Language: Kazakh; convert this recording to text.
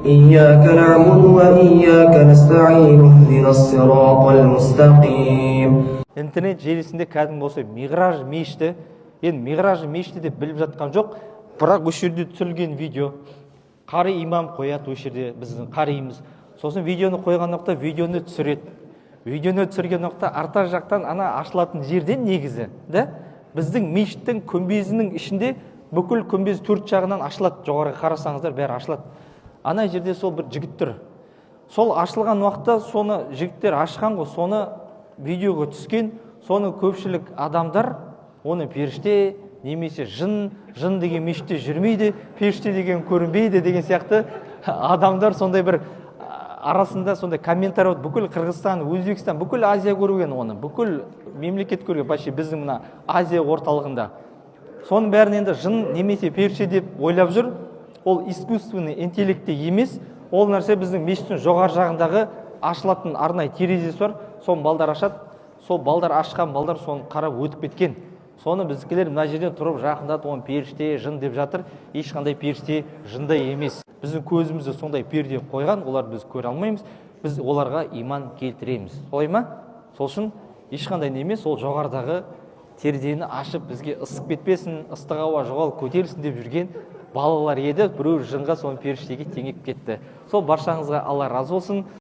إياك نعبد وإياك نستعين اهدنا الصراط المستقيم. Интернет желісінде кәдімгі осы Миғраж мешіті, енді Миғраж мешіті деп біліп жатқан жоқ, бірақ осы жерде түсірілген видео. Қари имам қояды осы жерде, біздің қариымыз. Сосын видеоны қойған уақытта видеоны түсіреді. Видеоны түсірген уақытта арта жақтан ана ашылатын жерден негізі, да? Біздің мешіттің күмбезінің ішінде бүкіл күмбез төрт жағынан ашылады. Жоғарғы қарасаңыздар бәрі ашылады. Ана жерде сол бір жігіт тұр. Сол ашылған уақытта соны жігіттер ашқан ғой, соны видеоға түскен, соны көпшілік адамдар оны періште немесе жын деген мешітте жүрмейді, періште деген көрінбейді деген сияқты адамдар сондай бір арасында сондай комментарий бүкіл Қырғызстан, Өзбекстан, бүкіл Азия көрген оны, бүкіл мемлекет көрген, бәлкім біздің мына Азия орталығында. Соның бәрін енді жын немесе періште деп ойлап жүр. Ол искусственный интеллектте емес, ол нәрсе біздің мешіттің жоғар жағындағы ашылатын арнайы терезесі бар. Соны балдар ашады. Сол балдар ашқан балдар соны қарап өтіп кеткен. Соны біздікілер мына жерден тұрып жақындатып оны періште, жын деп жатыр. Ешқандай періште, жындай емес. Біздің көзімізді сондай перде қойған, олар біз көре алмаймыз. Біз оларға иман келтіреміз. Солай ма? Сол үшін ешқандай емес, ол жоғардағы терезені ашып бізге ысып кетпесін, ыстық ауа жоғалып көтерілсін деп жүрген балалар еді. Біреу жынға соны періштеге теңеп кетті. Сол баршаңызға Алла разы болсын.